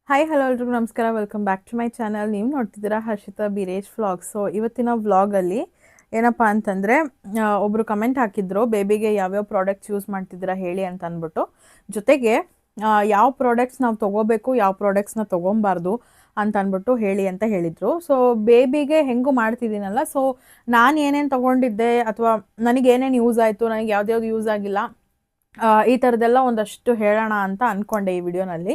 Hi hello ಎಲ್ರಿಗೂ ನಮಸ್ಕಾರ, welcome back to my channel. ನೀವು ನೋಡ್ತಿದ್ದೀರಾ ಹರ್ಷಿತಾ ಬಿರೇಶ್ ವ್ಲಾಗ್ಸ್. ಸೊ ಇವತ್ತಿನ ವ್ಲಾಗಲ್ಲಿ ಏನಪ್ಪ ಅಂತಂದರೆ, ಒಬ್ಬರು ಕಮೆಂಟ್ ಹಾಕಿದ್ರು, ಬೇಬಿಗೆ ಯಾವ್ಯಾವ ಪ್ರಾಡಕ್ಟ್ಸ್ ಯೂಸ್ ಮಾಡ್ತಿದ್ದೀರಾ ಹೇಳಿ ಅಂತ ಅಂದ್ಬಿಟ್ಟು. ಜೊತೆಗೆ ಯಾವ ಪ್ರಾಡಕ್ಟ್ಸ್ ನಾವು ತೊಗೋಬೇಕು, ಯಾವ ಪ್ರಾಡಕ್ಟ್ಸ್ನ ತೊಗೊಬಾರ್ದು ಅಂತ ಅಂದ್ಬಿಟ್ಟು ಹೇಳಿ ಅಂತ ಹೇಳಿದರು. ಸೊ ಬೇಬಿಗೆ ಹೆಂಗೂ ಮಾಡ್ತಿದ್ದೀನಲ್ಲ, ಸೊ ನಾನು ಏನೇನು ತೊಗೊಂಡಿದ್ದೆ ಅಥವಾ ನನಗೆ ಏನೇನು ಯೂಸ್ ಆಯಿತು, ನನಗೆ ಯಾವ್ದ್ಯಾವ್ದು ಯೂಸ್ ಆಗಿಲ್ಲ, ಈ ಥರದ್ದೆಲ್ಲ ಒಂದಷ್ಟು ಹೇಳೋಣ ಅಂತ ಅಂದ್ಕೊಂಡೆ ಈ ವಿಡಿಯೋನಲ್ಲಿ.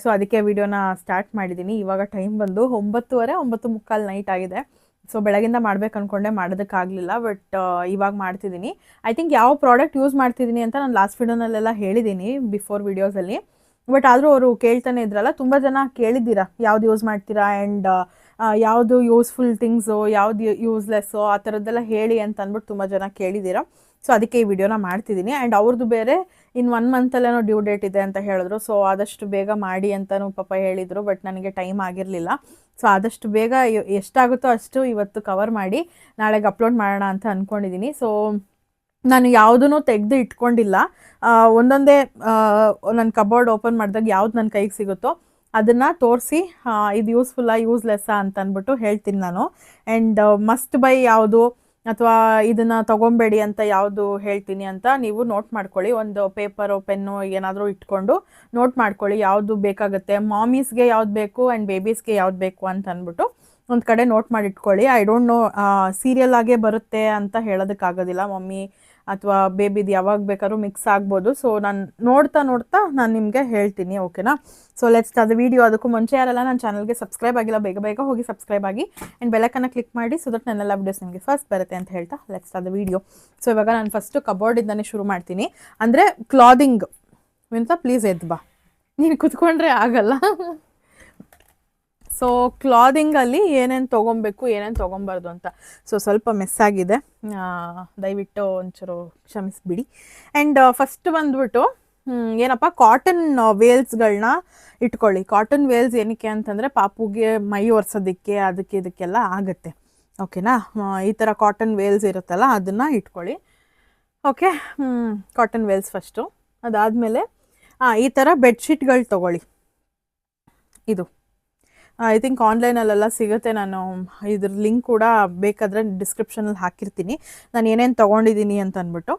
ಸೊ ಅದಕ್ಕೆ ವಿಡಿಯೋನ ಸ್ಟಾರ್ಟ್ ಮಾಡಿದ್ದೀನಿ. ಇವಾಗ ಟೈಮ್ ಬಂದು 9:30, 9:45 ನೈಟ್ ಆಗಿದೆ. ಸೊ ಬೆಳಗಿಂದ ಮಾಡ್ಬೇಕು ಅಂದ್ಕೊಂಡೆ, ಮಾಡೋದಕ್ಕಾಗಲಿಲ್ಲ. ಬಟ್ ಇವಾಗ ಮಾಡ್ತಿದ್ದೀನಿ. ಐ ಥಿಂಕ್ ಯಾವ ಪ್ರಾಡಕ್ಟ್ ಯೂಸ್ ಮಾಡ್ತಿದ್ದೀನಿ ಅಂತ ನಾನು ಲಾಸ್ಟ್ ವಿಡಿಯೋನಲ್ಲೆಲ್ಲ ಹೇಳಿದ್ದೀನಿ ಬಿಫೋರ್ ವಿಡಿಯೋಸಲ್ಲಿ. ಬಟ್ ಆದರೂ ಅವರು ಕೇಳ್ತಾನೆ ಇದ್ರಲ್ಲ, ತುಂಬ ಜನ ಕೇಳಿದ್ದೀರಾ ಯಾವ್ದು ಯೂಸ್ ಮಾಡ್ತೀರಾ ಆ್ಯಂಡ್ ಯಾವುದು ಯೂಸ್ಫುಲ್ ಥಿಂಗ್ಸು, ಯಾವ್ದು ಯೂಸ್ಲೆಸ್ಸು, ಆ ಥರದ್ದೆಲ್ಲ ಹೇಳಿ ಅಂತ ಅಂದ್ಬಿಟ್ಟು ತುಂಬ ಜನ ಕೇಳಿದ್ದೀರಾ. ಸೊ ಅದಕ್ಕೆ ಈ ವಿಡಿಯೋನ ಮಾಡ್ತಿದ್ದೀನಿ. ಆ್ಯಂಡ್ ಅವ್ರದ್ದು ಬೇರೆ ಇನ್ನು 1 ಮಂತಲ್ಲೇನೋ ಡ್ಯೂ ಡೇಟ್ ಇದೆ ಅಂತ ಹೇಳಿದ್ರು. ಸೊ ಆದಷ್ಟು ಬೇಗ ಮಾಡಿ ಅಂತಲೂ ಪಾಪ ಹೇಳಿದರು. ಬಟ್ ನನಗೆ ಟೈಮ್ ಆಗಿರಲಿಲ್ಲ. ಸೊ ಆದಷ್ಟು ಬೇಗ ಎಷ್ಟಾಗುತ್ತೋ ಅಷ್ಟು ಇವತ್ತು ಕವರ್ ಮಾಡಿ ನಾಳೆಗೆ ಅಪ್ಲೋಡ್ ಮಾಡೋಣ ಅಂತ ಅಂದ್ಕೊಂಡಿದ್ದೀನಿ. ಸೊ ನಾನು ಯಾವುದೂ ತೆಗೆದು ಇಟ್ಕೊಂಡಿಲ್ಲ. ಒಂದೊಂದೇ ನನ್ನ ಕಬೋರ್ಡ್ ಓಪನ್ ಮಾಡಿದಾಗ ಯಾವ್ದು ನನ್ನ ಕೈಗೆ ಸಿಗುತ್ತೋ ಅದನ್ನು ತೋರಿಸಿ ಇದು ಯೂಸ್ಫುಲ್ಲಾ ಯೂಸ್ಲೆಸ್ಸಾ ಅಂತ ಅಂದ್ಬಿಟ್ಟು ಹೇಳ್ತೀನಿ ನಾನು. ಆ್ಯಂಡ್ ಮಸ್ಟ್ ಬೈ ಯಾವುದು ಅಥವಾ ಇದನ್ನು ತೊಗೊಬೇಡಿ ಅಂತ ಯಾವುದು ಹೇಳ್ತೀನಿ ಅಂತ ನೀವು ನೋಟ್ ಮಾಡ್ಕೊಳ್ಳಿ. ಒಂದು ಪೇಪರು ಪೆನ್ನು ಏನಾದರೂ ಇಟ್ಕೊಂಡು ನೋಟ್ ಮಾಡ್ಕೊಳ್ಳಿ ಯಾವುದು ಬೇಕಾಗುತ್ತೆ. ಮಾಮೀಸ್ಗೆ ಯಾವ್ದು ಬೇಕು ಆ್ಯಂಡ್ ಬೇಬೀಸ್ಗೆ ಯಾವ್ದು ಬೇಕು ಅಂತ ಅಂದ್ಬಿಟ್ಟು ಒಂದು ಕಡೆ ನೋಟ್ ಮಾಡಿ ಇಟ್ಕೊಳ್ಳಿ. ಐ ಡೋಂಟ್ ನೋ, ಸೀರಿಯಲ್ ಆಗೇ ಬರುತ್ತೆ ಅಂತ ಹೇಳೋದಕ್ಕಾಗೋದಿಲ್ಲ. ಮಮ್ಮಿ ಅಥವಾ ಬೇಬಿದು ಯಾವಾಗ ಬೇಕಾದ್ರೂ ಮಿಕ್ಸ್ ಆಗ್ಬೋದು. ಸೊ ನಾನು ನೋಡ್ತಾ ನಾನು ನಿಮಗೆ ಹೇಳ್ತೀನಿ, ಓಕೆನಾ? ಸೊ ಲೆಟ್ಸ್ ಅದು ವಿಡಿಯೋ. ಅದಕ್ಕೂ ಮುಂಚೆ ಯಾರೆಲ್ಲ ನನ್ನ ಚಾನಲ್ಗೆ ಸಬ್ಸ್ಕ್ರೈಬ್ ಆಗಿಲ್ಲ, ಬೇಗ ಬೇಗ ಹೋಗಿ ಸಬ್ಸ್ಕ್ರೈಬ್ ಆಗಿ ಆ್ಯಂಡ್ ಬೆಲ್ಲೈಕನ್ನ ಕ್ಲಿಕ್ ಮಾಡಿ, ಸೊ ದಟ್ ನನ್ನೆಲ್ಲ ವಿಡಿಯೋಸ್ ನಿಮಗೆ ಫಸ್ಟ್ ಬರುತ್ತೆ ಅಂತ ಹೇಳ್ತಾ ಲೆಟ್ಸ್ ಅದು ವಿಡಿಯೋ. ಸೊ ಇವಾಗ ನಾನು ಫಸ್ಟು ಕಬೋರ್ಡಿಂದನೇ ಶುರು ಮಾಡ್ತೀನಿ. ಅಂದರೆ ಕ್ಲಾದಿಂಗ್ ಅಂತ. ಪ್ಲೀಸ್ ಎದ್ದು ಬಾ, ನೀನು ಕುತ್ಕೊಂಡ್ರೆ ಆಗಲ್ಲ. ಸೊ ಕ್ಲಾದಿಂಗಲ್ಲಿ ಏನೇನು ತೊಗೊಬೇಕು, ಏನೇನು ತೊಗೊಬಾರ್ದು ಅಂತ. ಸೊ ಸ್ವಲ್ಪ ಮೆಸ್ ಆಗಿದೆ, ದಯವಿಟ್ಟು ಒಂಚೂರು ಕ್ಷಮಿಸಿಬಿಡಿ. ಆ್ಯಂಡ್ ಫಸ್ಟ್ ಬಂದ್ಬಿಟ್ಟು ಏನಪ್ಪ, ಕಾಟನ್ ವೇಲ್ಸ್ಗಳನ್ನ ಇಟ್ಕೊಳ್ಳಿ. ಕಾಟನ್ ವೇಲ್ಸ್ ಏನಕ್ಕೆ ಅಂತಂದರೆ ಪಾಪುಗೆ ಮೈ ಒರೆಸೋದಕ್ಕೆ ಅದಕ್ಕೆ ಇದಕ್ಕೆಲ್ಲ ಆಗುತ್ತೆ, ಓಕೆನಾ? ಈ ಥರ ಕಾಟನ್ ವೇಲ್ಸ್ ಇರುತ್ತಲ್ಲ ಅದನ್ನು ಇಟ್ಕೊಳ್ಳಿ, ಓಕೆ? Cotton Wales first. ಅದಾದಮೇಲೆ ಈ ಥರ ಬೆಡ್ಶೀಟ್ಗಳು ತೊಗೊಳ್ಳಿ. ಇದು ಐ ಥಿಂಕ್ ಆನ್ಲೈನಲ್ಲೆಲ್ಲ ಸಿಗುತ್ತೆ. ನಾನು ಇದ್ರ ಲಿಂಕ್ ಕೂಡ ಬೇಕಾದರೆ ಡಿಸ್ಕ್ರಿಪ್ಷನಲ್ಲಿ ಹಾಕಿರ್ತೀನಿ, ನಾನು ಏನೇನು ತೊಗೊಂಡಿದ್ದೀನಿ ಅಂತ ಅಂದ್ಬಿಟ್ಟು.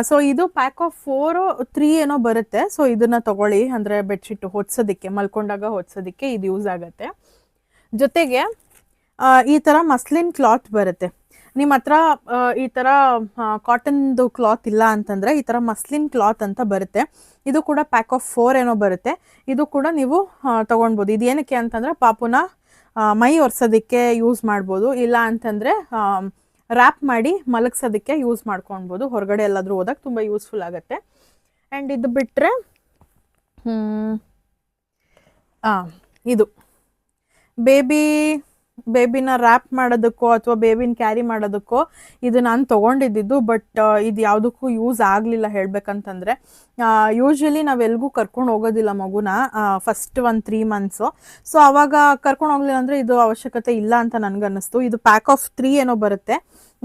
ಸೊ ಇದು ಪ್ಯಾಕ್ ಆಫ್ 4 or 3 ಏನೋ ಬರುತ್ತೆ. ಸೊ ಇದನ್ನು ತೊಗೊಳ್ಳಿ. ಅಂದರೆ ಬೆಡ್ಶೀಟು ಹೊದ್ಸೋದಕ್ಕೆ, ಮಲ್ಕೊಂಡಾಗ ಹೊದ್ಸೋದಕ್ಕೆ ಇದು ಯೂಸ್ ಆಗುತ್ತೆ. ಜೊತೆಗೆ ಈ ಥರ ಮಸ್ಲಿನ್ ಕ್ಲಾತ್ ಬರುತ್ತೆ. ನಿಮ್ಮ ಹತ್ರ ಈ ಥರ ಕಾಟನ್ದು ಕ್ಲಾತ್ ಇಲ್ಲ ಅಂತಂದರೆ ಈ ಥರ ಮಸ್ಲಿನ್ ಕ್ಲಾತ್ ಅಂತ ಬರುತ್ತೆ. ಇದು ಕೂಡ ಪ್ಯಾಕ್ ಆಫ್ 4 ಏನೋ ಬರುತ್ತೆ. ಇದು ಕೂಡ ನೀವು ತೊಗೊಳ್ಬೋದು. ಇದು ಏನಕ್ಕೆ ಅಂತಂದರೆ ಪಾಪುನ ಮೈ ಒರೆಸೋದಕ್ಕೆ ಯೂಸ್ ಮಾಡ್ಬೋದು. ಇಲ್ಲ ಅಂತಂದರೆ ರ್ಯಾಪ್ ಮಾಡಿ ಮಲಗಿಸೋದಕ್ಕೆ ಯೂಸ್ ಮಾಡ್ಕೊಳ್ಬೋದು. ಹೊರಗಡೆ ಎಲ್ಲಾದರೂ ಹೋದಾಗ ತುಂಬ ಯೂಸ್ಫುಲ್ ಆಗುತ್ತೆ. ಆ್ಯಂಡ್ ಇದು ಬಿಟ್ಟರೆ ಇದು ಬೇಬಿನ ರ್ಯಾಪ್ ಮಾಡೋದಕ್ಕೋ ಅಥವಾ ಬೇಬಿನ ಕ್ಯಾರಿ ಮಾಡೋದಕ್ಕೋ ಇದು ನಾನು ತೊಗೊಂಡಿದ್ದು. ಬಟ್ ಇದು ಯಾವುದಕ್ಕೂ ಯೂಸ್ ಆಗಲಿಲ್ಲ ಹೇಳ್ಬೇಕಂತಂದರೆ. ಯೂಶ್ವಲಿ ನಾವೆಲ್ಗೂ ಕರ್ಕೊಂಡು ಹೋಗೋದಿಲ್ಲ ಮಗುನ ಫಸ್ಟ್ 1-3 ಮಂತ್ಸು. ಸೊ ಆವಾಗ ಕರ್ಕೊಂಡು ಹೋಗಲಿಲ್ಲ ಅಂದರೆ ಇದು ಅವಶ್ಯಕತೆ ಇಲ್ಲ ಅಂತ ನನಗನ್ನಿಸ್ತು. ಇದು ಪ್ಯಾಕ್ ಆಫ್ 3 ಏನೋ ಬರುತ್ತೆ.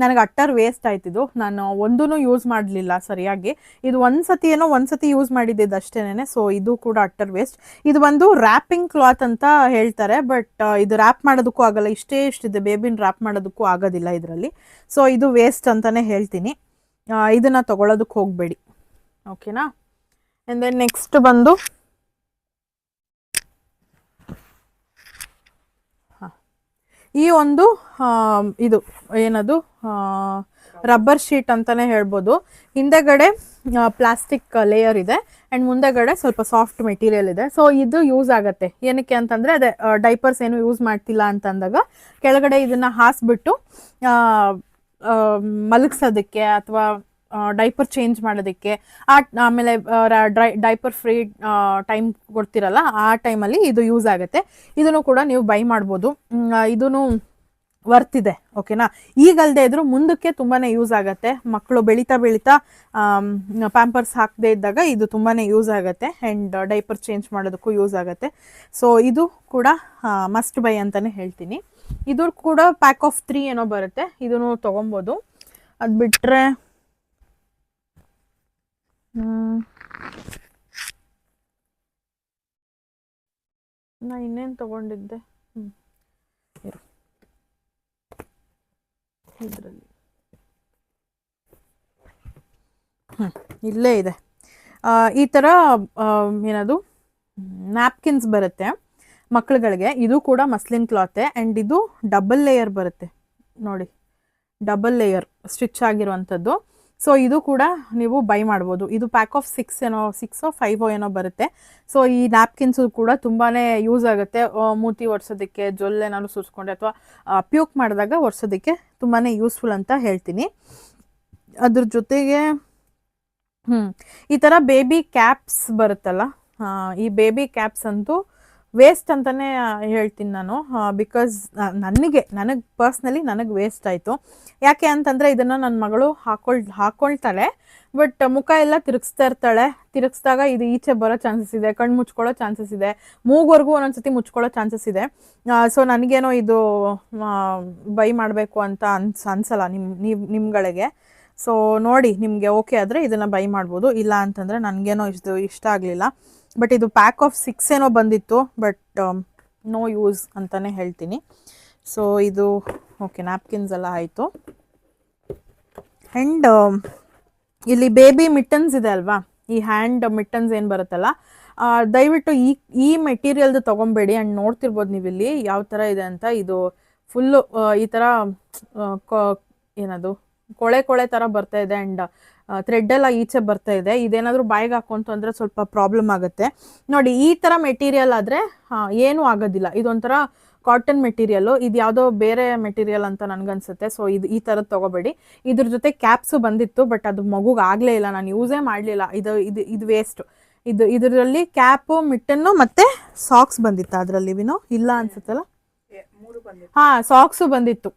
ನನಗೆ ಅಟ್ಟರ್ ವೇಸ್ಟ್ ಆಯ್ತಿದ್ದು, ನಾನು ಒಂದೂ ಯೂಸ್ ಮಾಡಲಿಲ್ಲ ಸರಿಯಾಗಿ. ಇದು ಒಂದು ಸತಿ ಯೂಸ್ ಮಾಡಿದ್ದಿದ್ದು ಅಷ್ಟೇನೆ. ಸೊ ಇದು ಕೂಡ ಅಟ್ಟರ್ ವೇಸ್ಟ್. ಇದು ಒಂದು ರ್ಯಾಪಿಂಗ್ ಕ್ಲಾತ್ ಅಂತ ಹೇಳ್ತಾರೆ, ಬಟ್ ಇದು ರ್ಯಾಪ್ ಮಾಡೋದಕ್ಕೂ ಆಗಲ್ಲ. ಇಷ್ಟಿದೆ, ಬೇಬಿನ ರ್ಯಾಪ್ ಮಾಡೋದಕ್ಕೂ ಆಗೋದಿಲ್ಲ ಇದರಲ್ಲಿ. ಸೊ ಇದು ವೇಸ್ಟ್ ಅಂತಲೇ ಹೇಳ್ತೀನಿ. ಇದನ್ನು ತೊಗೊಳೋದಕ್ಕೆ ಹೋಗಬೇಡಿ, ಓಕೆನಾ? ಆ್ಯಂಡ್ ದೆನ್ ನೆಕ್ಸ್ಟ್ ಬಂದು ಈ ಒಂದು ಇದು ಏನದು ರಬ್ಬರ್ ಶೀಟ್ ಅಂತಲೇ ಹೇಳ್ಬೋದು. ಹಿಂದೆಗಡೆ ಪ್ಲಾಸ್ಟಿಕ್ ಲೇಯರ್ ಇದೆ ಆ್ಯಂಡ್ ಮುಂದೆಗಡೆ ಸ್ವಲ್ಪ ಸಾಫ್ಟ್ ಮೆಟೀರಿಯಲ್ ಇದೆ. ಸೊ ಇದು ಯೂಸ್ ಆಗುತ್ತೆ. ಏನಕ್ಕೆ ಅಂತಂದರೆ ಅದೇ ಡೈಪರ್ಸ್ ಏನು ಯೂಸ್ ಮಾಡ್ತಿಲ್ಲ ಅಂತಂದಾಗ ಕೆಳಗಡೆ ಇದನ್ನು ಹಾಸ್ಬಿಟ್ಟು ಮಲಗಿಸೋದಕ್ಕೆ ಅಥವಾ ಡೈಪರ್ ಚೇಂಜ್ ಮಾಡೋದಕ್ಕೆ, ಆಮೇಲೆ ಡೈಪರ್ ಫ್ರೀ ಟೈಮ್ ಕೊಡ್ತಿರಲ್ಲ ಆ ಟೈಮಲ್ಲಿ ಇದು ಯೂಸ್ ಆಗುತ್ತೆ. ಇದನ್ನು ಕೂಡ ನೀವು ಬೈ ಮಾಡ್ಬೋದು. ಇದೂ ವರ್ತ್ ಇದೆ, ಓಕೆನಾ? ಈಗಲ್ಲದೆ ಇದ್ರೂ ಮುಂದಕ್ಕೆ ತುಂಬಾ ಯೂಸ್ ಆಗುತ್ತೆ. ಮಕ್ಕಳು ಬೆಳೀತಾ ಪ್ಯಾಂಪರ್ಸ್ ಹಾಕದೇ ಇದ್ದಾಗ ಇದು ತುಂಬಾ ಯೂಸ್ ಆಗುತ್ತೆ. ಆ್ಯಂಡ್ ಡೈಪರ್ ಚೇಂಜ್ ಮಾಡೋದಕ್ಕೂ ಯೂಸ್ ಆಗುತ್ತೆ. ಸೊ ಇದು ಕೂಡ ಮಸ್ಟ್ ಬೈ ಅಂತಲೇ ಹೇಳ್ತೀನಿ. ಇದು ಕೂಡ ಪ್ಯಾಕ್ ಆಫ್ 3 ಏನೋ ಬರುತ್ತೆ. ಇದನ್ನು ತೊಗೊಬೋದು. ಅದು ಬಿಟ್ಟರೆ ನಾ ಇನ್ನೇನು ತೊಗೊಂಡಿದ್ದೆ ಇರು ಇದರಲ್ಲಿ ಇಲ್ಲೇ ಇದೆ. ಈ ಥರ ಏನದು ನ್ಯಾಪ್ಕಿನ್ಸ್ ಬರುತ್ತೆ ಮಕ್ಕಳುಗಳಿಗೆ. ಇದು ಕೂಡ ಮಸ್ಲಿನ್ ಕ್ಲಾತೆ ಆ್ಯಂಡ್ ಇದು ಡಬಲ್ ಲೇಯರ್ ಬರುತ್ತೆ ನೋಡಿ, ಡಬಲ್ ಲೇಯರ್ ಸ್ಟಿಚ್ ಆಗಿರುವಂಥದ್ದು. ಸೊ ಇದು ಕೂಡ ನೀವು ಬೈ ಮಾಡ್ಬೋದು. ಇದು ಪ್ಯಾಕ್ ಆಫ್ 6 ಏನೋ ಬರುತ್ತೆ. ಸೊ ಈ ನ್ಯಾಪ್ಕಿನ್ಸು ಕೂಡ ತುಂಬಾ ಯೂಸ್ ಆಗುತ್ತೆ. ಮೂತಿ ಒರೆಸೋದಕ್ಕೆ, ಜೊಲ್ಲೇನಾದ್ರು ಸುರಿಸ್ಕೊಂಡೆ ಅಥವಾ ಪ್ಯೂಕ್ ಮಾಡಿದಾಗ ಒರೆಸೋದಕ್ಕೆ ತುಂಬಾ ಯೂಸ್ಫುಲ್ ಅಂತ ಹೇಳ್ತೀನಿ. ಅದ್ರ ಜೊತೆಗೆ ಈ ಥರ ಬೇಬಿ ಕ್ಯಾಪ್ಸ್ ಬರುತ್ತಲ್ಲ, ಈ ಬೇಬಿ ಕ್ಯಾಪ್ಸ್ ಅಂತೂ ವೇಸ್ಟ್ ಅಂತಲೇ ಹೇಳ್ತೀನಿ ನಾನು. ಬಿಕಾಸ್ ನನಗೆ ಪರ್ಸ್ನಲಿ ನನಗೆ ವೇಸ್ಟ್ ಆಯಿತು. ಯಾಕೆ ಅಂತಂದರೆ ಇದನ್ನು ನನ್ನ ಮಗಳು ಹಾಕ್ಕೊಳ್ತಾಳೆ, ಬಟ್ ಮುಖ ಎಲ್ಲ ತಿರುಗಿಸ್ತಾ ಇರ್ತಾಳೆ. ತಿರುಗಿಸಿದಾಗ ಇದು ಈಚೆ ಬರೋ ಚಾನ್ಸಸ್ ಇದೆ, ಕಣ್ಣು ಮುಚ್ಕೊಳ್ಳೋ ಚಾನ್ಸಸ್ ಇದೆ, ಮೂಗ್ವರೆಗೂ ಒಂದೊಂದ್ಸತಿ ಮುಚ್ಕೊಳ್ಳೋ ಚಾನ್ಸಸ್ ಇದೆ. ಸೊ ನನಗೇನೋ ಇದು ಬೈ ಮಾಡಬೇಕು ಅಂತ ಅನ್ಸಲ್ಲ ನಿಮ್ಗಳಿಗೆ. ಸೊ ನೋಡಿ, ನಿಮಗೆ ಓಕೆ ಆದರೆ ಇದನ್ನು ಬೈ ಮಾಡ್ಬೋದು. ಇಲ್ಲ ಅಂತಂದರೆ ನನಗೇನೋ ಇಷ್ಟ ಆಗಲಿಲ್ಲ. ಬಟ್ ಇದು ಪ್ಯಾಕ್ ಆಫ್ 6 ಏನೋ ಬಂದಿತ್ತು, ಬಟ್ ನೋ ಯೂಸ್ ಅಂತಲೇ ಹೇಳ್ತೀನಿ. ಸೊ ಇದು ಓಕೆ, ನ್ಯಾಪ್ಕಿನ್ಸ್ ಎಲ್ಲ ಆಯಿತು. ಆ್ಯಂಡ್ ಇಲ್ಲಿ ಬೇಬಿ ಮಿಟ್ಟನ್ಸ್ ಇದೆ ಅಲ್ವಾ, ಈ ಹ್ಯಾಂಡ್ ಮಿಟ್ಟನ್ಸ್ ಏನು ಬರುತ್ತಲ್ಲ, ದಯವಿಟ್ಟು ಈ ಮೆಟೀರಿಯಲ್ದು ತೊಗೊಬೇಡಿ. ಆ್ಯಂಡ್ ನೋಡ್ತಿರ್ಬೋದು ನೀವು ಇಲ್ಲಿ ಯಾವ ಥರ ಇದೆ ಅಂತ. ಇದು ಫುಲ್ಲು ಈ ಥರ ಏನದು ಕೊಳೆ ಥರ ಬರ್ತಾ ಇದೆ. ಆ್ಯಂಡ್ ಥ್ರೆಡ್ ಎಲ್ಲ ಈಚೆ ಬರ್ತಾ ಇದೆ. ಇದೇನಾದರೂ ಬಾಯಿಗೆ ಹಾಕೊಂತು ಅಂದರೆ ಸ್ವಲ್ಪ ಪ್ರಾಬ್ಲಮ್ ಆಗುತ್ತೆ. ನೋಡಿ, ಈ ಥರ ಮೆಟೀರಿಯಲ್ ಆದರೆ ಏನೂ ಆಗೋದಿಲ್ಲ. ಇದೊಂಥರ ಕಾಟನ್ ಮೆಟೀರಿಯಲ್ಲು. ಇದು ಯಾವುದೋ ಬೇರೆ ಮೆಟೀರಿಯಲ್ ಅಂತ ನನಗನ್ಸುತ್ತೆ. ಸೊ ಈ ಥರದ್ದು ತೊಗೋಬೇಡಿ. ಇದ್ರ ಜೊತೆ ಕ್ಯಾಪ್ಸು ಬಂದಿತ್ತು, ಬಟ್ ಅದು ಮಗುಗೆ ಆಗಲೇ ಇಲ್ಲ, ನಾನು ಯೂಸೇ ಮಾಡಲಿಲ್ಲ. ಇದು ವೇಸ್ಟು. ಇದರಲ್ಲಿ ಕ್ಯಾಪು, ಮಿಟ್ಟನ್ನು ಮತ್ತು ಸಾಕ್ಸ್ ಬಂದಿತ್ತು. ಅದರಲ್ಲಿ ಇಲ್ಲ ಅನ್ಸುತ್ತಲ್ಲ, ಹಾಂ ಸಾಕ್ಸು ಬಂದಿತ್ತು.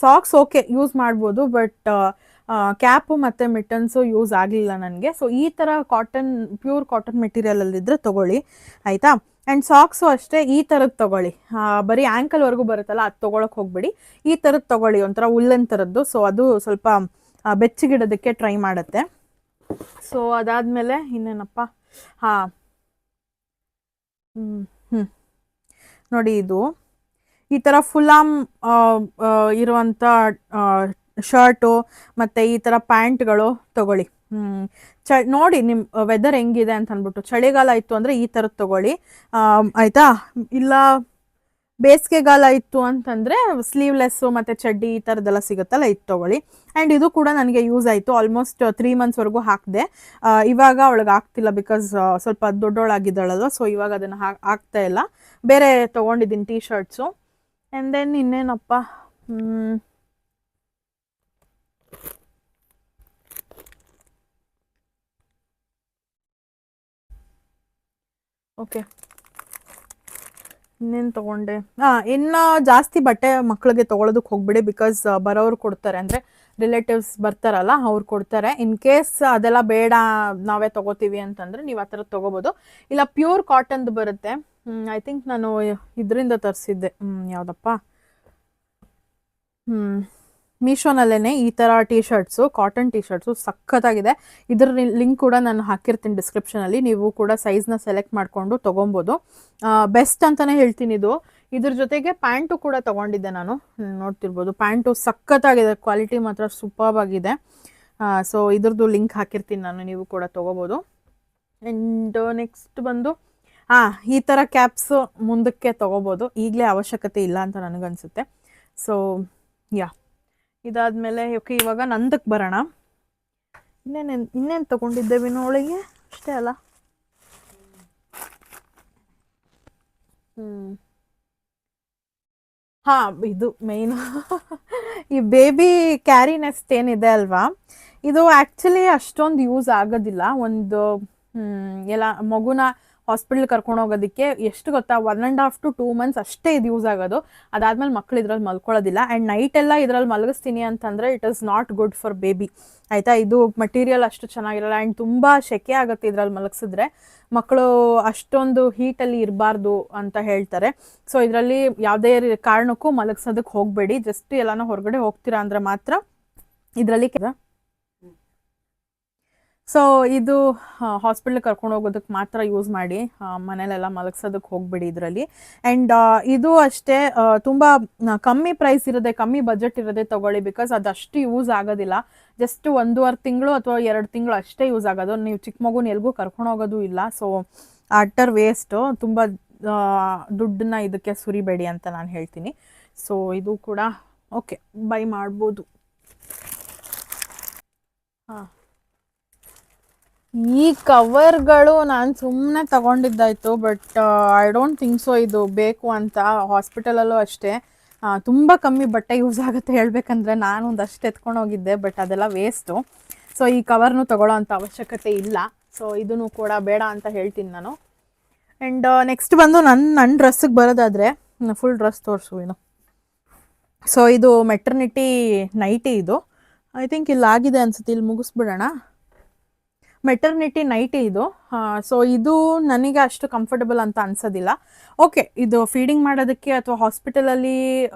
ಸಾಕ್ಸ್ ಓಕೆ ಯೂಸ್ ಮಾಡ್ಬೋದು, ಬಟ್ ಕ್ಯಾಪು ಮತ್ತು ಮಿಟ್ಟನ್ಸು ಯೂಸ್ ಆಗಲಿಲ್ಲ ನನಗೆ. ಸೊ ಈ ಥರ ಪ್ಯೂರ್ ಕಾಟನ್ ಮೆಟೀರಿಯಲಲ್ಲಿದ್ದರೆ ತೊಗೊಳ್ಳಿ, ಆಯಿತಾ. ಆ್ಯಂಡ್ ಸಾಕ್ಸು ಅಷ್ಟೇ ಈ ಥರದ್ದು ತೊಗೊಳ್ಳಿ. ಬರೀ ಆ್ಯಂಕಲ್ವರೆಗೂ ಬರುತ್ತಲ್ಲ, ಅದು ತೊಗೊಳಕ್ಕೆ ಹೋಗ್ಬೇಡಿ. ಈ ಥರದ್ದು ತೊಗೊಳ್ಳಿ, ಒಂಥರ ಉಲ್ಲನ್ ಥರದ್ದು. ಸೊ ಅದು ಸ್ವಲ್ಪ ಬೆಚ್ಚಗಿಡೋದಕ್ಕೆ ಟ್ರೈ ಮಾಡುತ್ತೆ. ಸೊ ಅದಾದಮೇಲೆ ಇನ್ನೇನಪ್ಪ, ನೋಡಿ, ಇದು ಈ ಥರ ಫುಲ್ ಆರ್ಮ್ ಇರುವಂಥ ಶರ್ಟು ಮತ್ತು ಈ ಥರ ಪ್ಯಾಂಟ್ಗಳು ತೊಗೊಳ್ಳಿ. ನೋಡಿ ನಿಮ್ಮ ವೆದರ್ ಹೆಂಗಿದೆ ಅಂತ ಅಂದ್ಬಿಟ್ಟು. ಚಳಿಗಾಲ ಇತ್ತು ಅಂದರೆ ಈ ಥರದ್ದು ತೊಗೊಳ್ಳಿ, ಆಯಿತಾ. ಇಲ್ಲ ಬೇಸಿಗೆಗಾಲ ಇತ್ತು ಅಂತಂದರೆ ಸ್ಲೀವ್ಲೆಸ್ಸು ಮತ್ತು ಚಡ್ಡಿ ಈ ಥರದ್ದೆಲ್ಲ ಸಿಗುತ್ತಲ್ಲ, ಇದು ತೊಗೊಳ್ಳಿ. ಆ್ಯಂಡ್ ಇದು ಕೂಡ ನನಗೆ ಯೂಸ್ ಆಯಿತು. ಆಲ್ಮೋಸ್ಟ್ 3 ಮಂತ್ಸ್ವರೆಗೂ ಹಾಕಿದೆ. ಇವಾಗ ಅವಳಿಗೆ ಆಗ್ತಿಲ್ಲ, ಬಿಕಾಸ್ ಸ್ವಲ್ಪ ದೊಡ್ಡವಳಾಗಿದ್ದಾಳಲ್ವ. ಸೊ ಇವಾಗ ಅದನ್ನು ಹಾಕ್ತಾ ಇಲ್ಲ. ಬೇರೆ ತೊಗೊಂಡಿದ್ದೀನಿ ಟೀ ಶರ್ಟ್ಸು. ಆ್ಯಂಡ್ ದೆನ್ ಇನ್ನೇನಪ್ಪ, ಓಕೆ, ಇನ್ನೇನು ತೊಗೊಂಡೆ, ಇನ್ನು ಜಾಸ್ತಿ ಬಟ್ಟೆ ಮಕ್ಕಳಿಗೆ ತೊಗೊಳೋದಕ್ಕೆ ಹೋಗ್ಬಿಡಿ. ಬಿಕಾಸ್ ಬರೋರು ಕೊಡ್ತಾರೆ, ಅಂದರೆ ರಿಲೇಟಿವ್ಸ್ ಬರ್ತಾರಲ್ಲ ಅವ್ರು ಕೊಡ್ತಾರೆ. ಇನ್ ಕೇಸ್ ಅದೆಲ್ಲ ಬೇಡ, ನಾವೇ ತೊಗೋತೀವಿ ಅಂತಂದರೆ ನೀವು ಆ ಥರದ್ದು ತೊಗೋಬೋದು. ಇಲ್ಲ ಪ್ಯೂರ್ ಕಾಟನ್ದು ಬರುತ್ತೆ. ಐ ಥಿಂಕ್ ನಾನು ಇದರಿಂದ ತರಿಸಿದ್ದೆ, ಯಾವುದಪ್ಪ, ಮೀಶೋನಲ್ಲೇ ಈ ಥರ tea shirts, cotton tea shirts ಸಖತ್ತಾಗಿದೆ. ಇದರ ಲಿಂಕ್ ಕೂಡ ನಾನು ಹಾಕಿರ್ತೀನಿ ಡಿಸ್ಕ್ರಿಪ್ಷನಲ್ಲಿ. ನೀವು ಕೂಡ ಸೈಜ್ನ ಸೆಲೆಕ್ಟ್ ಮಾಡಿಕೊಂಡು ತೊಗೊಬೋದು. ಬೆಸ್ಟ್ ಅಂತಲೇ ಹೇಳ್ತೀನಿ ಇದು. ಇದ್ರ ಜೊತೆಗೆ ಪ್ಯಾಂಟು ಕೂಡ ತೊಗೊಂಡಿದ್ದೆ ನಾನು, ನೋಡ್ತಿರ್ಬೋದು. ಪ್ಯಾಂಟು ಸಖತ್ತಾಗಿದೆ, ಕ್ವಾಲಿಟಿ ಮಾತ್ರ ಸೂಪರ್ಬ್ ಆಗಿದೆ. ಸೊ ಇದ್ರದ್ದು ಲಿಂಕ್ ಹಾಕಿರ್ತೀನಿ ನಾನು, ನೀವು ಕೂಡ ತೊಗೋಬೋದು. ಆ್ಯಂಡ್ ನೆಕ್ಸ್ಟ್ ಬಂದು ಈ ಥರ ಕ್ಯಾಪ್ಸು ಮುಂದಕ್ಕೆ ತೊಗೋಬೋದು. ಈಗಲೇ ಅವಶ್ಯಕತೆ ಇಲ್ಲ ಅಂತ ನನಗನ್ಸುತ್ತೆ. ಸೊ ಇದಾದಮೇಲೆ ಓಕೆ, ಇವಾಗ ನಂದಕ್ಕೆ ಬರೋಣ. ಇನ್ನೇನು ತೊಗೊಂಡಿದ್ದೇವೆ ಅವಳಿಗೆ ಅಷ್ಟೇ ಅಲ್ಲ. ಇದು ಮೇಯ್ನು ಈ ಬೇಬಿ ಕ್ಯಾರಿ ನೆಸ್ಟ್ ಏನಿದೆ ಅಲ್ವಾ, ಇದು ಆ್ಯಕ್ಚುಲಿ ಅಷ್ಟೊಂದು ಯೂಸ್ ಆಗೋದಿಲ್ಲ. ಒಂದು ಎಲ್ಲ ಮಗುನ ಹಾಸ್ಪಿಟಲ್ ಕರ್ಕೊಂಡು ಹೋಗೋದಕ್ಕೆ ಎಷ್ಟು ಗೊತ್ತಾ, 1.5 to 2 months ಅಷ್ಟೇ ಇದು ಯೂಸ್ ಆಗೋದು. ಅದಾದ್ಮೇಲೆ ಮಕ್ಕಳು ಇದ್ರಲ್ಲಿ ಮಲ್ಕೊಳ್ಳೋದಿಲ್ಲ. ಆ್ಯಂಡ್ ನೈಟೆಲ್ಲ ಇದ್ರಲ್ಲಿ ಮಲಗಿಸ್ತೀನಿ ಅಂತಂದರೆ it is not good for baby, ಆಯಿತಾ. ಇದು ಮಟೀರಿಯಲ್ ಅಷ್ಟು ಚೆನ್ನಾಗಿರಲ್ಲ. ಆ್ಯಂಡ್ ತುಂಬ ಸೆಕೆ ಆಗುತ್ತೆ ಇದರಲ್ಲಿ ಮಲಗಿಸಿದ್ರೆ. ಮಕ್ಕಳು ಅಷ್ಟೊಂದು ಹೀಟಲ್ಲಿ ಇರಬಾರ್ದು ಅಂತ ಹೇಳ್ತಾರೆ. ಸೊ ಇದರಲ್ಲಿ ಯಾವುದೇ ಕಾರಣಕ್ಕೂ ಮಲಗಿಸೋದಕ್ಕೆ ಹೋಗಬೇಡಿ. ಜಸ್ಟ್ ಎಲ್ಲಾನ ಹೊರಗಡೆ ಹೋಗ್ತೀರಾ ಅಂದರೆ ಮಾತ್ರ ಇದರಲ್ಲಿ ಸೊ ಇದು ಹಾಸ್ಪಿಟ್ಲಿಗೆ ಕರ್ಕೊಂಡು ಹೋಗೋದಕ್ಕೆ ಮಾತ್ರ ಯೂಸ್ ಮಾಡಿ, ಮನೇಲೆಲ್ಲ ಮಲಗ್ಸೋದಕ್ಕೆ ಹೋಗ್ಬೇಡಿ ಇದರಲ್ಲಿ. ಆ್ಯಂಡ್ ಇದು ಅಷ್ಟೇ ತುಂಬ ಕಮ್ಮಿ ಪ್ರೈಸ್ ಇರೋದೆ, ಕಮ್ಮಿ ಬಜೆಟ್ ಇರೋದೆ ತೊಗೊಳ್ಳಿ, ಬಿಕಾಸ್ ಅದಷ್ಟು ಯೂಸ್ ಆಗೋದಿಲ್ಲ. ಜಸ್ಟ್ 1.5 ತಿಂಗಳು ಅಥವಾ 2 ತಿಂಗಳು ಅಷ್ಟೇ ಯೂಸ್ ಆಗೋದು. ನೀವು ಚಿಕ್ಕ ಮಗುನ ಎಲ್ಗೂ ಕರ್ಕೊಂಡು ಹೋಗೋದು ಇಲ್ಲ. ಸೊ ಅಟರ್ ವೇಸ್ಟು, ತುಂಬ ದುಡ್ಡನ್ನ ಇದಕ್ಕೆ ಸುರಿಬೇಡಿ ಅಂತ ನಾನು ಹೇಳ್ತೀನಿ. ಸೊ ಇದು ಕೂಡ ಓಕೆ, ಬೈ ಮಾಡ್ಬೋದು. ಹಾಂ, ಈ ಕವರ್ಗಳು ನಾನು ಸುಮ್ಮನೆ ತಗೊಂಡಿದ್ದಾಯ್ತು, but I don't think so ಇದು ಬೇಕು ಅಂತ. ಹಾಸ್ಪಿಟಲಲ್ಲೂ ಅಷ್ಟೇ ತುಂಬ ಕಮ್ಮಿ ಬಟ್ಟೆ ಯೂಸ್ ಆಗುತ್ತೆ ಹೇಳ್ಬೇಕಂದ್ರೆ. ನಾನು ಒಂದಷ್ಟು ಎತ್ಕೊಂಡು ಹೋಗಿದ್ದೆ, ಬಟ್ ಅದೆಲ್ಲ ವೇಸ್ಟು. ಸೊ ಈ ಕವರ್ನು ತೊಗೊಳ್ಳೋ ಅಂಥ ಅವಶ್ಯಕತೆ ಇಲ್ಲ. ಸೊ ಇದನ್ನು ಕೂಡ ಬೇಡ ಅಂತ ಹೇಳ್ತೀನಿ ನಾನು. ಆ್ಯಂಡ್ ನೆಕ್ಸ್ಟ್ ಬಂದು ನನ್ನ ಡ್ರೆಸ್ಸಿಗೆ ಬರೋದಾದರೆ, ಫುಲ್ ಡ್ರೆಸ್ ತೋರಿಸು ಏನು. ಸೊ ಇದು ಮೆಟರ್ನಿಟಿ ನೈಟಿ. ಇದು ಐ ಥಿಂಕ್ ಇಲ್ಲಿ ಆಗಿದೆ ಅನ್ಸುತ್ತೆ, ಇಲ್ಲಿ ಮುಗಿಸ್ಬಿಡೋಣ. ಮೆಟರ್ನಿಟಿ ನೈಟಿ ಇದು. ಸೊ ಇದು ನನಗೆ ಅಷ್ಟು ಕಂಫರ್ಟಬಲ್ ಅಂತ ಅನ್ಸೋದಿಲ್ಲ. ಓಕೆ, ಇದು ಫೀಡಿಂಗ್ ಮಾಡೋದಕ್ಕೆ ಅಥವಾ ಹಾಸ್ಪಿಟಲಲ್ಲಿ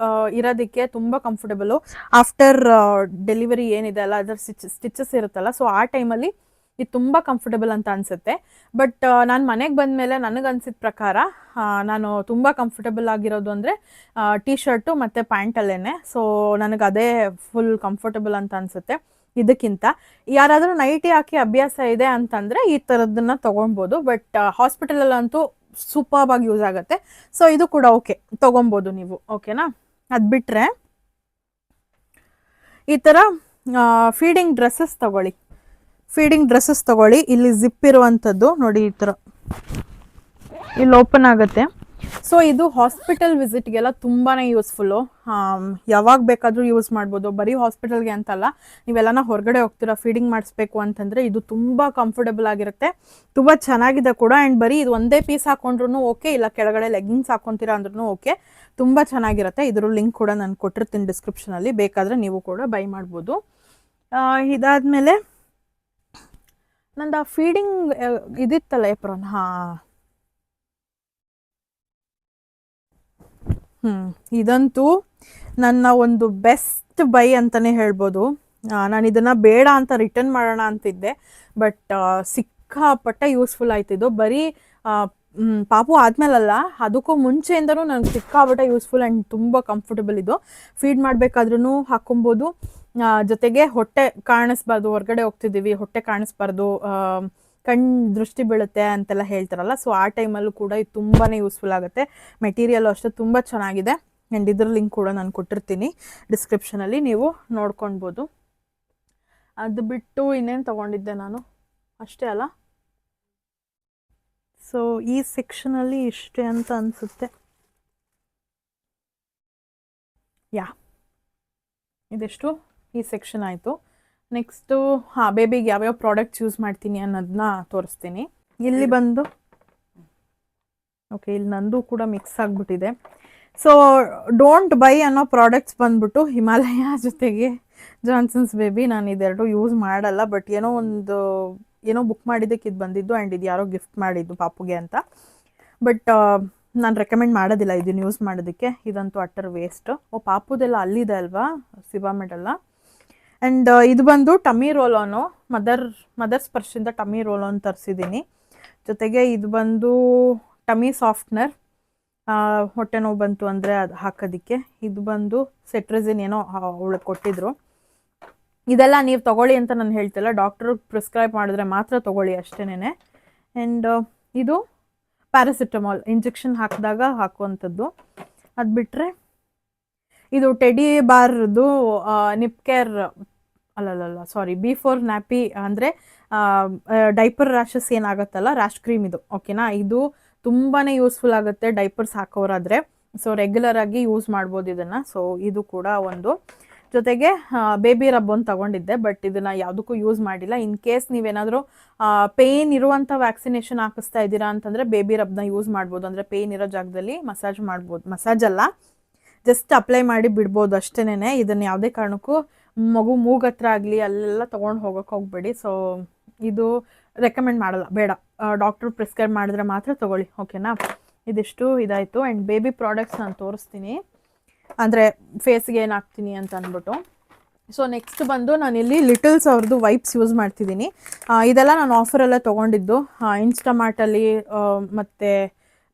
ಇರೋದಕ್ಕೆ ತುಂಬ ಕಂಫರ್ಟಬಲು. ಆಫ್ಟರ್ ಡೆಲಿವರಿ ಏನಿದೆ ಅಲ್ಲ, ಅದರ ಸ್ಟಿಚಸ್ ಇರುತ್ತಲ್ಲ, ಸೊ ಆ ಟೈಮಲ್ಲಿ ಇದು ತುಂಬ ಕಂಫರ್ಟಬಲ್ ಅಂತ ಅನಿಸುತ್ತೆ. ಬಟ್ ನಾನು ಮನೆಗೆ ಬಂದಮೇಲೆ ನನಗನ್ಸಿದ ಪ್ರಕಾರ ನಾನು ತುಂಬ ಕಂಫರ್ಟಬಲ್ ಆಗಿರೋದು ಅಂದರೆ ಟೀ ಶರ್ಟು ಮತ್ತು ಪ್ಯಾಂಟಲ್ಲೇ. ಸೊ ನನಗೆ ಅದೇ ಫುಲ್ ಕಂಫರ್ಟಬಲ್ ಅಂತ ಅನಿಸುತ್ತೆ. ಇದಕ್ಕಿಂತ ಯಾರಾದರೂ ನೈಟಿ ಹಾಕಿ ಅಭ್ಯಾಸ ಇದೆ ಅಂತಂದರೆ ಈ ಥರದ್ದನ್ನು ತೊಗೊಳ್ಬೋದು. ಬಟ್ ಹಾಸ್ಪಿಟಲಲ್ಲಂತೂ ಸೂಪರ್ಬಾಗಿ ಯೂಸ್ ಆಗುತ್ತೆ. ಸೊ ಇದು ಕೂಡ ಓಕೆ, ತೊಗೊಬೋದು ನೀವು. ಓಕೆನಾ? ಅದು ಬಿಟ್ಟರೆ ಈ ಥರ ಫೀಡಿಂಗ್ ಡ್ರೆಸ್ಸಸ್ ತೊಗೊಳ್ಳಿ. ಇಲ್ಲಿ ಜಿಪ್ ಇರುವಂಥದ್ದು ನೋಡಿ, ಈ ಥರ ಇಲ್ಲಿ ಓಪನ್ ಆಗುತ್ತೆ. ಸೊ ಇದು ಹಾಸ್ಪಿಟಲ್ ವಿಸಿಟ್ಗೆಲ್ಲ ತುಂಬಾ ಯೂಸ್ಫುಲ್ಲು. ಯಾವಾಗ ಬೇಕಾದರೂ ಯೂಸ್ ಮಾಡ್ಬೋದು, ಬರೀ ಹಾಸ್ಪಿಟಲ್ಗೆ ಅಂತಲ್ಲ. ನೀವೆಲ್ಲನ ಹೊರಗಡೆ ಹೋಗ್ತೀರಾ, ಫೀಡಿಂಗ್ ಮಾಡಿಸ್ಬೇಕು ಅಂತಂದರೆ ಇದು ತುಂಬ ಕಂಫರ್ಟಬಲ್ ಆಗಿರುತ್ತೆ, ತುಂಬ ಚೆನ್ನಾಗಿದೆ ಕೂಡ. ಆ್ಯಂಡ್ ಬರೀ ಇದು ಒಂದೇ ಪೀಸ್ ಹಾಕೊಂಡ್ರೂ ಓಕೆ, ಇಲ್ಲ ಕೆಳಗಡೆ ಲೆಗ್ಗಿಂಗ್ಸ್ ಹಾಕ್ಕೊತೀರಾ ಅಂದ್ರೂ ಓಕೆ, ತುಂಬ ಚೆನ್ನಾಗಿರುತ್ತೆ. ಇದ್ರ ಲಿಂಕ್ ಕೂಡ ನಾನು ಕೊಟ್ಟಿರ್ತೀನಿ ಡಿಸ್ಕ್ರಿಪ್ಷನಲ್ಲಿ, ಬೇಕಾದರೆ ನೀವು ಕೂಡ ಬೈ ಮಾಡ್ಬೋದು. ಇದಾದಮೇಲೆ ನಂದು ಆ ಫೀಡಿಂಗ್ ಇದಿತ್ತಲ್ಲ ಏಪ್ರಾನ್, ಇದಂತೂ ನನ್ನ ಒಂದು ಬೆಸ್ಟ್ ಬೈ ಅಂತಲೇ ಹೇಳ್ಬೋದು. ನಾನು ಇದನ್ನು ಬೇಡ ಅಂತ ರಿಟರ್ನ್ ಮಾಡೋಣ ಅಂತಿದ್ದೆ, ಬಟ್ ಸಿಕ್ಕಾಪಟ್ಟೆ ಯೂಸ್ಫುಲ್ ಆಯ್ತಿದ್ದು. ಬರೀ ಪಾಪು ಆದಮೇಲಲ್ಲ, ಅದಕ್ಕೂ ಮುಂಚೆಯಿಂದನೂ ನನಗೆ ಸಿಕ್ಕಾಪಟ್ಟೆ ಯೂಸ್ಫುಲ್ ಆ್ಯಂಡ್ ತುಂಬ ಕಂಫರ್ಟಬಲ್ ಇದು. ಫೀಡ್ ಮಾಡಬೇಕಾದ್ರೂ ಹಾಕ್ಕೊಬೋದು. ಜೊತೆಗೆ ಹೊಟ್ಟೆ ಕಾಣಿಸ್ಬಾರ್ದು, ಹೊರಗಡೆ ಹೋಗ್ತಿದ್ದೀವಿ ಹೊಟ್ಟೆ ಕಾಣಿಸ್ಬಾರ್ದು, ದೃಷ್ಟಿ ಬೀಳುತ್ತೆ ಅಂತೆಲ್ಲ ಹೇಳ್ತಾರಲ್ಲ, ಸೊ ಆ ಟೈಮಲ್ಲೂ ಕೂಡ ಇದು ತುಂಬಾ ಯೂಸ್ಫುಲ್ ಆಗುತ್ತೆ. ಮೆಟೀರಿಯಲ್ ಅಷ್ಟೇ ತುಂಬ ಚೆನ್ನಾಗಿದೆ. ಆ್ಯಂಡ್ ಇದ್ರ ಲಿಂಕ್ ಕೂಡ ನಾನು ಕೊಟ್ಟಿರ್ತೀನಿ ಡಿಸ್ಕ್ರಿಪ್ಷನಲ್ಲಿ, ನೀವು ನೋಡ್ಕೊಳ್ಬೋದು. ಅದು ಬಿಟ್ಟು ಇನ್ನೇನು ತೊಗೊಂಡಿದ್ದೆ ನಾನು, ಅಷ್ಟೇ ಅಲ್ಲ. ಸೊ ಈ ಸೆಕ್ಷನಲ್ಲಿ ಇಷ್ಟೇ ಅಂತ ಅನಿಸುತ್ತೆ. ಇದೆಷ್ಟು ಈ ಸೆಕ್ಷನ್ ಆಯಿತು. ನೆಕ್ಸ್ಟು ಬೇಬಿಗೆ ಯಾವ್ಯಾವ ಪ್ರಾಡಕ್ಟ್ಸ್ ಯೂಸ್ ಮಾಡ್ತೀನಿ ಅನ್ನೋದನ್ನ ತೋರಿಸ್ತೀನಿ. ಇಲ್ಲಿ ಬಂದು ಓಕೆ, ಇಲ್ಲಿ ನಂದು ಕೂಡ ಮಿಕ್ಸ್ ಆಗಿಬಿಟ್ಟಿದೆ. ಸೊ ಡೋಂಟ್ ಬೈ ಅನ್ನೋ ಪ್ರಾಡಕ್ಟ್ಸ್ ಬಂದ್ಬಿಟ್ಟು ಹಿಮಾಲಯ ಜೊತೆಗೆ ಜಾನ್ಸನ್ಸ್ ಬೇಬಿ. ನಾನು ಇದೆರಡು ಯೂಸ್ ಮಾಡಲ್ಲ, ಬಟ್ ಏನೋ ಬುಕ್ ಮಾಡಿದ್ದಕ್ಕೆ ಇದು ಬಂದಿದ್ದು. ಆ್ಯಂಡ್ ಇದು ಯಾರೋ ಗಿಫ್ಟ್ ಮಾಡಿದ್ದು ಪಾಪುಗೆ ಅಂತ. ಬಟ್ ನಾನು ರೆಕಮೆಂಡ್ ಮಾಡೋದಿಲ್ಲ ಇದನ್ನು ಯೂಸ್ ಮಾಡೋದಕ್ಕೆ. ಇದಂತೂ ಅಟರ್ ವೇಸ್ಟ್. ಪಾಪುದೆಲ್ಲ ಅಲ್ಲಿದೆ ಅಲ್ವಾ, ಸಿಬಾಮೆಡೆಲ್ಲ. ಆ್ಯಂಡ್ ಇದು ಬಂದು ಟಮ್ಮಿ ರೋಲೋನು, ಮದರ್ ಸ್ಪರ್ಶಿಂದ ಟಮ್ಮಿ ರೋಲೋನ್ ತರಿಸಿದ್ದೀನಿ. ಜೊತೆಗೆ ಇದು ಬಂದು ಟಮ್ಮಿ ಸಾಫ್ಟ್ನರ್, ಹೊಟ್ಟೆ ನೋವು ಬಂತು ಅಂದರೆ ಅದು ಹಾಕೋದಕ್ಕೆ. ಇದು ಬಂದು ಸೆಟ್ರೆಜಿನ್ ಏನೋ ಅವಳಿಗೆ ಕೊಟ್ಟಿದ್ರು. ಇದೆಲ್ಲ ನೀವು ತೊಗೊಳ್ಳಿ ಅಂತ ನಾನು ಹೇಳ್ತಿಲ್ಲ, ಡಾಕ್ಟ್ರು ಪ್ರಿಸ್ಕ್ರೈಬ್ ಮಾಡಿದ್ರೆ ಮಾತ್ರ ತೊಗೊಳ್ಳಿ ಅಷ್ಟೇನೆ. ಆ್ಯಂಡ್ ಇದು ಪ್ಯಾರಾಸಿಟಮಾಲ್, ಇಂಜೆಕ್ಷನ್ ಹಾಕಿದಾಗ ಹಾಕುವಂಥದ್ದು. ಅದು ಬಿಟ್ಟರೆ ಇದು ಟೆಡಿ ಬಾರ್ದು ನಿಪ್ಕೇರ್ ಸಾರಿ B4 ನ್ಯಾಪಿ, ಅಂದರೆ ಡೈಪರ್ ರ್ಯಾಷಸ್ ಏನಾಗುತ್ತಲ್ಲ, ರ್ಯಾಶ್ ಕ್ರೀಮ್ ಇದು. ಓಕೆನಾ? ಇದು ತುಂಬಾ ಯೂಸ್ಫುಲ್ ಆಗುತ್ತೆ ಡೈಪರ್ಸ್ ಹಾಕೋರಾದರೆ. ಸೊ ರೆಗ್ಯುಲರ್ ಆಗಿ ಯೂಸ್ ಮಾಡ್ಬೋದು ಇದನ್ನು. ಸೊ ಇದು ಕೂಡ ಒಂದು. ಜೊತೆಗೆ ಬೇಬಿ ರಬ್ ಒಂದು ತೊಗೊಂಡಿದ್ದೆ, ಬಟ್ ಇದನ್ನು ಯಾವುದಕ್ಕೂ ಯೂಸ್ ಮಾಡಿಲ್ಲ. ಇನ್ ಕೇಸ್ ನೀವೇನಾದರೂ ಪೇಯ್ನ್ ಇರುವಂಥ ವ್ಯಾಕ್ಸಿನೇಷನ್ ಹಾಕಿಸ್ತಾ ಇದ್ದೀರಾ ಅಂತಂದರೆ ಬೇಬಿ ರಬ್ನ ಯೂಸ್ ಮಾಡ್ಬೋದು. ಅಂದರೆ ಪೇಯ್ನ್ ಇರೋ ಜಾಗದಲ್ಲಿ ಮಸಾಜ್ ಮಾಡ್ಬೋದು, ಮಸಾಜ್ ಅಲ್ಲ, ಜಸ್ಟ್ ಅಪ್ಲೈ ಮಾಡಿ ಬಿಡ್ಬೋದು ಅಷ್ಟೇನೆ. ಇದನ್ನು ಯಾವುದೇ ಕಾರಣಕ್ಕೂ ಮಗು ಮೂಗತ್ರ ಆಗಲಿ ಅಲ್ಲೆಲ್ಲ ತೊಗೊಂಡು ಹೋಗೋಕೆ ಹೋಗಬೇಡಿ. ಸೊ ಇದು ರೆಕಮೆಂಡ್ ಮಾಡಲ್ಲ, ಬೇಡ. ಡಾಕ್ಟ್ರು ಪ್ರಿಸ್ಕ್ರೈಬ್ ಮಾಡಿದ್ರೆ ಮಾತ್ರ ತೊಗೊಳ್ಳಿ. ಓಕೆನಾ? ಇದಿಷ್ಟು ಇದಾಯಿತು. ಆ್ಯಂಡ್ ಬೇಬಿ ಪ್ರಾಡಕ್ಟ್ಸ್ ನಾನು ತೋರಿಸ್ತೀನಿ, ಅಂದರೆ ಫೇಸ್ಗೆ ಏನು ಹಾಕ್ತೀನಿ ಅಂತ ಅಂದ್ಬಿಟ್ಟು. ಸೊ ನೆಕ್ಸ್ಟ್ ಬಂದು ನಾನಿಲ್ಲಿ ಲಿಟಲ್ಸ್ ಅವ್ರದ್ದು ವೈಪ್ಸ್ ಯೂಸ್ ಮಾಡ್ತಿದ್ದೀನಿ. ಇದೆಲ್ಲ ನಾನು ಆಫರಲ್ಲೇ ತೊಗೊಂಡಿದ್ದು. ಇನ್ಸ್ಟಾಮಾರ್ಟಲ್ಲಿ ಮತ್ತು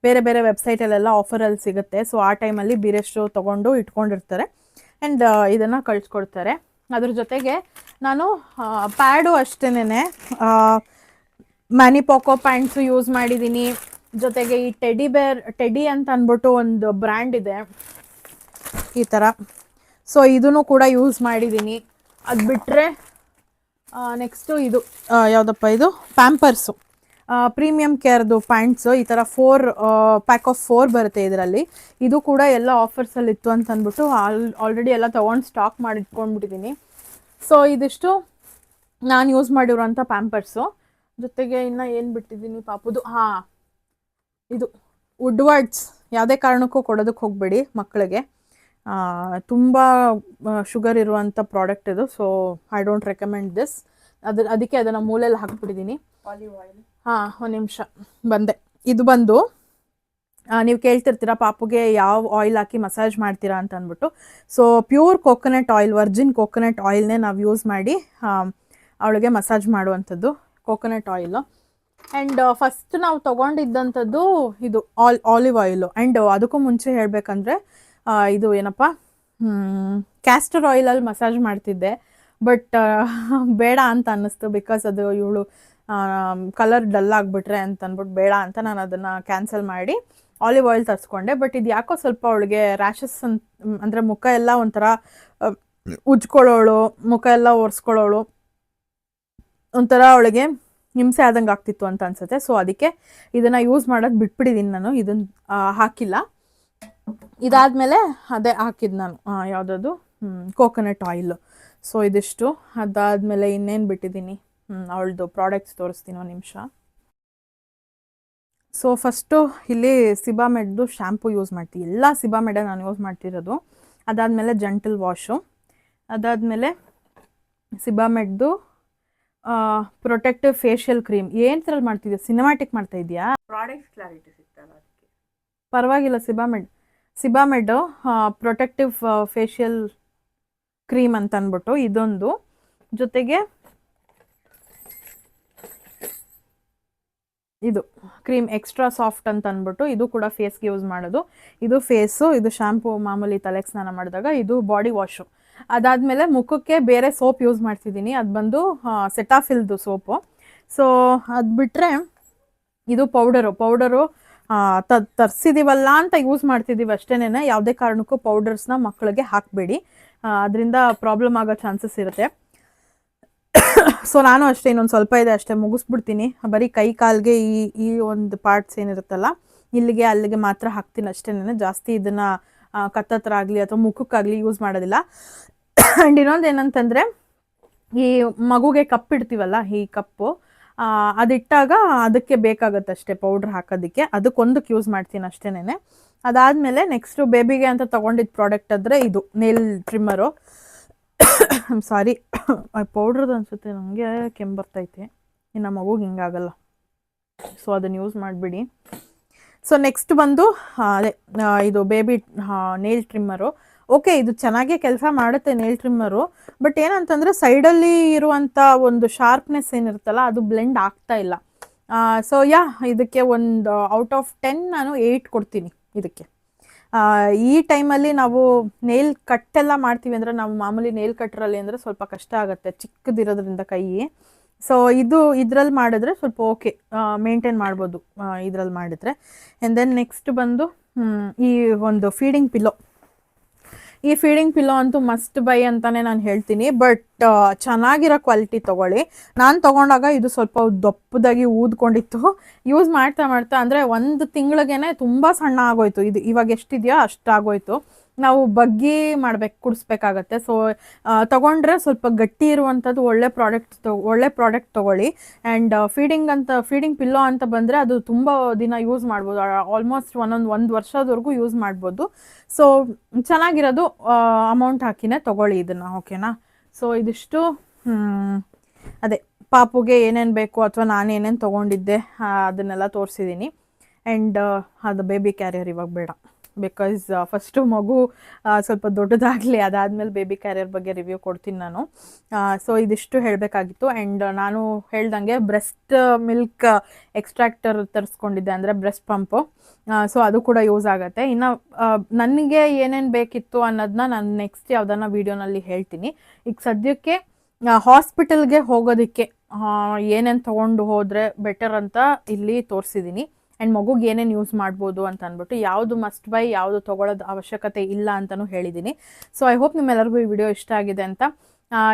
ಬೇರೆ ಬೇರೆ ವೆಬ್ಸೈಟಲ್ಲೆಲ್ಲ ಆಫರಲ್ಲಿ ಸಿಗುತ್ತೆ. ಸೊ ಆ ಟೈಮಲ್ಲಿ ಬೀರೇಶು ತೊಗೊಂಡು ಇಟ್ಕೊಂಡಿರ್ತಾರೆ ಆ್ಯಂಡ್ ಇದನ್ನು ಕಳಿಸ್ಕೊಡ್ತಾರೆ. ಅದ್ರ ಜೊತೆಗೆ ನಾನು ಪ್ಯಾಡು ಅಷ್ಟೇನೆ ಮ್ಯಾನಿ ಪಾಕೋ ಪ್ಯಾಂಟ್ಸು ಯೂಸ್ ಮಾಡಿದ್ದೀನಿ. ಜೊತೆಗೆ ಈ ಟೆಡಿ ಅಂತ ಅಂದ್ಬಿಟ್ಟು ಒಂದು ಬ್ರ್ಯಾಂಡ್ ಇದೆ ಈ ಥರ. ಸೊ ಇದನ್ನು ಕೂಡ ಯೂಸ್ ಮಾಡಿದ್ದೀನಿ. ಅದು ಬಿಟ್ಟರೆ ನೆಕ್ಸ್ಟು ಇದು ಯಾವುದಪ್ಪ ಇದು ಪ್ಯಾಂಪರ್ಸು ಪ್ರೀಮಿಯಮ್ ಕೇರ್ದು ಪ್ಯಾಂಟ್ಸು. ಈ ಥರ 4 ಪ್ಯಾಕ್ ಆಫ್ 4 ಬರುತ್ತೆ ಇದರಲ್ಲಿ. ಇದು ಕೂಡ ಎಲ್ಲ ಆಫರ್ಸಲ್ಲಿ ಇತ್ತು ಅಂತ ಅಂದ್ಬಿಟ್ಟು ಆಲ್ರೆಡಿ ಎಲ್ಲ ತೊಗೊಂಡು ಸ್ಟಾಕ್ ಮಾಡಿ ಇಟ್ಕೊಂಡ್ಬಿಟ್ಟಿದ್ದೀನಿ. ಸೊ ಇದಿಷ್ಟು ನಾನು ಯೂಸ್ ಮಾಡಿರೋಂಥ ಪ್ಯಾಂಪರ್ಸು. ಜೊತೆಗೆ ಇನ್ನು ಏನು ಬಿಟ್ಟಿದ್ದೀನಿ ಪಾಪುದು, ಇದು ವುಡ್ವರ್ಡ್ಸ್. ಯಾವುದೇ ಕಾರಣಕ್ಕೂ ಕೊಡೋದಕ್ಕೆ ಹೋಗಬೇಡಿ ಮಕ್ಕಳಿಗೆ, ತುಂಬ ಶುಗರ್ ಇರುವಂಥ ಪ್ರಾಡಕ್ಟ್ ಇದು. So I don't recommend this. ಅದಕ್ಕೆ ಅದನ್ನು ಮೂಲೆಯಲ್ಲಿ ಹಾಕ್ಬಿಟ್ಟಿದ್ದೀನಿ. Olive oil. ಒಂದು ನಿಮಿಷ ಬಂದೆ. ಇದು ಬಂದು ನೀವು ಕೇಳ್ತಿರ್ತೀರ ಪಾಪುಗೆ ಯಾವ ಆಯಿಲ್ ಹಾಕಿ ಮಸಾಜ್ ಮಾಡ್ತೀರಾ ಅಂತ ಅಂದ್ಬಿಟ್ಟು. So pure coconut oil, virgin coconut ಆಯಿಲ್ನೇ ನಾವು ಯೂಸ್ ಮಾಡಿ ಅವಳಿಗೆ ಮಸಾಜ್ ಮಾಡುವಂಥದ್ದು ಕೋಕೋನಟ್ ಆಯಿಲು. ಆ್ಯಂಡ್ ಫಸ್ಟ್ ನಾವು ತೊಗೊಂಡಿದ್ದಂಥದ್ದು ಇದು ಆಲಿವ್ ಆಯಿಲು. ಆ್ಯಂಡ್ ಅದಕ್ಕೂ ಮುಂಚೆ ಹೇಳಬೇಕಂದ್ರೆ ಇದು ಏನಪ್ಪ ಕ್ಯಾಸ್ಟರ್ ಆಯಿಲಲ್ಲಿ ಮಸಾಜ್ ಮಾಡ್ತಿದ್ದೆ. ಬಟ್ ಬೇಡ ಅಂತ ಅನ್ನಿಸ್ತು, ಬಿಕಾಸ್ ಅದು ಇವಳು ಕಲರ್ ಡಲ್ ಆಗಿಬಿಟ್ರೆ ಅಂತ ಅಂದ್ಬಿಟ್ಟು ಬೇಡ ಅಂತ ನಾನು ಅದನ್ನು ಕ್ಯಾನ್ಸಲ್ ಮಾಡಿ ಆಲಿವ್ ಆಯಿಲ್ ತರಿಸ್ಕೊಂಡೆ. ಬಟ್ ಇದು ಯಾಕೋ ಸ್ವಲ್ಪ ಅವಳಿಗೆ ರ್ಯಾಷಸ್ ಅಂದರೆ ಮುಖ ಎಲ್ಲ ಒಂಥರ ಉಜ್ಕೊಳ್ಳೋಳು, ಮುಖ ಎಲ್ಲ ಒರೆಸ್ಕೊಳ್ಳೋಳು, ಒಂಥರ ಅವಳಿಗೆ ಹಿಂಸೆ ಆದಂಗೆ ಆಗ್ತಿತ್ತು ಅಂತ ಅನ್ಸುತ್ತೆ. ಸೊ ಅದಕ್ಕೆ ಇದನ್ನು ಯೂಸ್ ಮಾಡೋದು ಬಿಟ್ಬಿಟ್ಟಿದ್ದೀನಿ ನಾನು, ಇದನ್ನು ಹಾಕಿಲ್ಲ. ಇದಾದಮೇಲೆ ಅದೇ ಹಾಕಿದ್ದು ನಾನು ಯಾವುದದು ಕೋಕೋನಟ್ ಆಯಿಲು. ಸೊ ಇದಿಷ್ಟು. ಅದಾದಮೇಲೆ ಇನ್ನೇನು ಬಿಟ್ಟಿದ್ದೀನಿ, ಅವಳದು ಪ್ರಾಡಕ್ಟ್ಸ್ ತೋರಿಸ್ತೀನಿ ಒಂದು ನಿಮಿಷ. ಸೊ ಫಸ್ಟು ಇಲ್ಲಿ ಸಿಬಾಮೆಡ್ದು ಶ್ಯಾಂಪು ಯೂಸ್ ಮಾಡ್ತೀವಿ. ಎಲ್ಲ ಸಿಬಾಮೆಡೇ ನಾನು ಯೂಸ್ ಮಾಡ್ತಿರೋದು. ಅದಾದಮೇಲೆ ಜೆಂಟಲ್ ವಾಶು. ಅದಾದಮೇಲೆ ಸಿಬಾಮೆಡ್ದು ಪ್ರೊಟೆಕ್ಟಿವ್ ಫೇಶಿಯಲ್ ಕ್ರೀಮ್. ಏನ್ರಲ್ಲಿ ಮಾಡ್ತಿದ್ಯಾ, ಸಿನಿಮ್ಯಾಟಿಕ್ ಮಾಡ್ತಾ ಇದೆಯಾ? ಪ್ರಾಡಕ್ಟ್ ಕ್ಲಾರಿಟಿ ಸಿಗ್ತಲ್ಲ ಅದಕ್ಕೆ. ಪರವಾಗಿಲ್ಲ. ಸಿಬಾಮೆಡ್ ಪ್ರೊಟೆಕ್ಟಿವ್ ಫೇಶಿಯಲ್ ಕ್ರೀಮ್ ಅಂತ ಅಂದ್ಬಿಟ್ಟು ಇದೊಂದು. ಜೊತೆಗೆ ಇದು ಕ್ರೀಮ್ ಎಕ್ಸ್ಟ್ರಾ ಸಾಫ್ಟ್ ಅಂತ ಅಂದ್ಬಿಟ್ಟು ಇದು ಕೂಡ ಫೇಸ್ಗೆ ಯೂಸ್ ಮಾಡೋದು. ಇದು ಫೇಸು, ಇದು ಶ್ಯಾಂಪು ಮಾಮೂಲಿ ತಲೆಗೆ ಸ್ನಾನ ಮಾಡಿದಾಗ, ಇದು ಬಾಡಿ ವಾಶು. ಅದಾದಮೇಲೆ ಮುಖಕ್ಕೆ ಬೇರೆ ಸೋಪ್ ಯೂಸ್ ಮಾಡ್ತಿದ್ದೀನಿ. ಅದು ಬಂದು ಸೆಟಾಫಿಲ್ದು ಸೋಪು. ಸೊ ಅದು ಬಿಟ್ಟರೆ ಇದು ಪೌಡರು ತರಿಸಿದ್ದೀವಲ್ಲ ಅಂತ ಯೂಸ್ ಮಾಡ್ತಿದ್ದೀವಿ ಅಷ್ಟೇನೆ. ಯಾವುದೇ ಕಾರಣಕ್ಕೂ ಪೌಡರ್ಸ್ನ ಮಕ್ಕಳಿಗೆ ಹಾಕಬೇಡಿ, ಅದರಿಂದ ಪ್ರಾಬ್ಲಮ್ ಆಗೋ ಚಾನ್ಸಸ್ ಇರುತ್ತೆ. ಸೊ ನಾನು ಅಷ್ಟೇ ಇನ್ನೊಂದು ಸ್ವಲ್ಪ ಇದೆ ಅಷ್ಟೇ, ಮುಗಿಸ್ಬಿಡ್ತೀನಿ. ಬರೀ ಕೈ ಕಾಲಿಗೆ ಈ ಒಂದು ಪಾರ್ಟ್ಸ್ ಏನಿರುತ್ತಲ್ಲ ಇಲ್ಲಿಗೆ ಅಲ್ಲಿಗೆ ಮಾತ್ರ ಹಾಕ್ತೀನಿ ಅಷ್ಟೇನೆ. ಜಾಸ್ತಿ ಇದನ್ನು ಕತ್ತತ್ರ ಆಗಲಿ ಅಥವಾ ಮುಖಕ್ಕಾಗಲಿ ಯೂಸ್ ಮಾಡೋದಿಲ್ಲ. ಆ್ಯಂಡ್ ಇನ್ನೊಂದು ಏನಂತಂದರೆ, ಈ ಮಗುಗೆ ಕಪ್ಪಿಡ್ತೀವಲ್ಲ, ಈ ಕಪ್ಪು ಅದಿಟ್ಟಾಗ ಅದಕ್ಕೆ ಬೇಕಾಗತ್ತಷ್ಟೇ ಪೌಡ್ರ್ ಹಾಕೋದಕ್ಕೆ, ಅದಕ್ಕೊಂದಕ್ಕೆ ಯೂಸ್ ಮಾಡ್ತೀನಿ ಅಷ್ಟೇನೆ. ಅದಾದಮೇಲೆ ನೆಕ್ಸ್ಟು ಬೇಬಿಗೆ ಅಂತ ತೊಗೊಂಡಿದ್ದ ಪ್ರಾಡಕ್ಟ್ ಅಂದರೆ ಇದು ನೇಲ್ ಟ್ರಿಮ್ಮರು. ಸಾರಿ, ಪೌಡ್ರದ್ದು ಅನಿಸುತ್ತೆ, ನನಗೆ ಕೆಮ್ಮು ಬರ್ತೈತೆ. ಇನ್ನು ಮಗುಗೆ ಹಿಂಗಾಗಲ್ಲ, ಸೊ ಅದನ್ನು ಯೂಸ್ ಮಾಡಿಬಿಡಿ. ಸೊ ನೆಕ್ಸ್ಟ್ ಬಂದು ಅದೇ ಇದು ಬೇಬಿ ನೇಲ್ ಟ್ರಿಮ್ಮರು. ಓಕೆ, ಇದು ಚೆನ್ನಾಗೇ ಕೆಲಸ ಮಾಡುತ್ತೆ ನೇಲ್ ಟ್ರಿಮ್ಮರು. ಬಟ್ ಏನಂತಂದರೆ ಸೈಡಲ್ಲಿ ಇರುವಂಥ ಒಂದು ಶಾರ್ಪ್ನೆಸ್ ಏನಿರುತ್ತಲ್ಲ ಅದು ಬ್ಲೆಂಡ್ ಆಗ್ತಾ ಇಲ್ಲ. ಸೊ ಇದಕ್ಕೆ ಒಂದು ಔಟ್ ಆಫ್ 10 ನಾನು 8 ಕೊಡ್ತೀನಿ ಇದಕ್ಕೆ. ಈ ಟೈಮಲ್ಲಿ ನಾವು ನೇಲ್ ಕಟ್ಟೆಲ್ಲ ಮಾಡ್ತೀವಿ ಅಂದರೆ, ನಾವು ಮಾಮೂಲಿ ನೇಲ್ ಕಟ್ಟರಲ್ಲಿ ಅಂದರೆ ಸ್ವಲ್ಪ ಕಷ್ಟ ಆಗುತ್ತೆ ಚಿಕ್ಕದಿರೋದ್ರಿಂದ ಕೈ. ಸೊ ಇದ್ರಲ್ಲಿ ಮಾಡಿದ್ರೆ ಸ್ವಲ್ಪ ಓಕೆ, ಮೇಂಟೈನ್ ಮಾಡ್ಬೋದು ಇದ್ರಲ್ಲಿ ಮಾಡಿದ್ರೆ. ಆ್ಯಂಡ್ ದೆನ್ ನೆಕ್ಸ್ಟ್ ಬಂದು ಈ ಒಂದು ಫೀಡಿಂಗ್ ಪಿಲ್ಲೋ. ಈ ಫೀಡಿಂಗ್ ಪಿಲ್ಲೋ ಅಂತೂ ಮಸ್ಟ್ ಬೈ ಅಂತಲೇ ನಾನು ಹೇಳ್ತೀನಿ. ಬಟ್ ಚೆನ್ನಾಗಿರೋ ಕ್ವಾಲಿಟಿ ತೊಗೊಳ್ಳಿ. ನಾನು ತೊಗೊಂಡಾಗ ಇದು ಸ್ವಲ್ಪ ದಪ್ಪದಾಗಿ ಊದ್ಕೊಂಡಿತ್ತು. ಯೂಸ್ ಮಾಡ್ತಾ ಅಂದರೆ 1 ತಿಂಗಳಿಗೇ ತುಂಬ ಸಣ್ಣ ಆಗೋಯ್ತು. ಇದು ಇವಾಗ ಎಷ್ಟಿದೆಯೋ ಅಷ್ಟಾಗೋಯ್ತು. ನಾವು ಬಗ್ಗಿ ಕುಡಿಸ್ಬೇಕಾಗತ್ತೆ. ಸೊ ತೊಗೊಂಡ್ರೆ ಸ್ವಲ್ಪ ಗಟ್ಟಿ ಇರುವಂಥದ್ದು ಒಳ್ಳೆ ಪ್ರಾಡಕ್ಟ್ ತೊಗೊಳ್ಳಿ. ಆ್ಯಂಡ್ ಫೀಡಿಂಗ್ ಪಿಲ್ಲೋ ಅಂತ ಬಂದರೆ ಅದು ತುಂಬ ದಿನ ಯೂಸ್ ಮಾಡ್ಬೋದು. ಆಲ್ಮೋಸ್ಟ್ ಒಂದು ವರ್ಷದವರೆಗೂ ಯೂಸ್ ಮಾಡ್ಬೋದು. ಸೊ ಚೆನ್ನಾಗಿರೋದು ಅಮೌಂಟ್ ಹಾಕಿನೇ ತೊಗೊಳ್ಳಿ ಇದನ್ನು, ಓಕೆನಾ? ಸೊ ಇದಿಷ್ಟು ಅದೇ ಪಾಪುಗೆ ಏನೇನು ಬೇಕು ಅಥವಾ ನಾನು ಏನೇನು ತೊಗೊಂಡಿದ್ದೆ ಅದನ್ನೆಲ್ಲ ತೋರಿಸಿದ್ದೀನಿ. ಆ್ಯಂಡ್ ಅದು ಬೇಬಿ ಕ್ಯಾರಿಯರ್ ಇವಾಗ ಬೇಡ. ಬಿಕಾಸ್ ಫಸ್ಟು ಮಗು ಸ್ವಲ್ಪ ದೊಡ್ಡದಾಗಲಿ, ಅದಾದಮೇಲೆ ಬೇಬಿ ಕ್ಯಾರಿಯರ್ ಬಗ್ಗೆ ರಿವ್ಯೂ ಕೊಡ್ತೀನಿ ನಾನು. ಸೊ ಇದಿಷ್ಟು ಹೇಳಬೇಕಾಗಿತ್ತು. ಆ್ಯಂಡ್ ನಾನು ಹೇಳ್ದಂಗೆ ಬ್ರೆಸ್ಟ್ ಮಿಲ್ಕ್ ಎಕ್ಸ್ಟ್ರಾಕ್ಟರ್ ತರಿಸ್ಕೊಂಡಿದ್ದೆ, ಅಂದರೆ ಬ್ರೆಸ್ಟ್ ಪಂಪು. ಸೊ ಅದು ಕೂಡ ಯೂಸ್ ಆಗುತ್ತೆ. ಇನ್ನು ನನಗೆ ಏನೇನು ಬೇಕಿತ್ತು ಅನ್ನೋದನ್ನ ನಾನು ನೆಕ್ಸ್ಟ್ ಯಾವುದನ್ನ ವೀಡಿಯೋನಲ್ಲಿ ಹೇಳ್ತೀನಿ. ಈಗ ಸದ್ಯಕ್ಕೆ ಹಾಸ್ಪಿಟಲ್ಗೆ ಹೋಗೋದಕ್ಕೆ ಏನೇನು ತೊಗೊಂಡು ಹೋದರೆ ಬೆಟರ್ ಅಂತ ಇಲ್ಲಿ ತೋರಿಸಿದ್ದೀನಿ. ಆ್ಯಂಡ್ ಮಗುಗೆ ಏನೇನು ಯೂಸ್ ಮಾಡ್ಬೋದು ಅಂತ ಅಂದ್ಬಿಟ್ಟು, ಯಾವುದು ಮಸ್ಟ್ ಬೈ, ಯಾವುದು ತೊಗೊಳೋದು ಅವಶ್ಯಕತೆ ಇಲ್ಲ ಅಂತಲೂ ಹೇಳಿದ್ದೀನಿ. ಸೊ ಐ ಹೋಪ್ ನಿಮ್ಮೆಲ್ಲರಿಗೂ ಈ ವಿಡಿಯೋ ಇಷ್ಟ ಆಗಿದೆ ಅಂತ.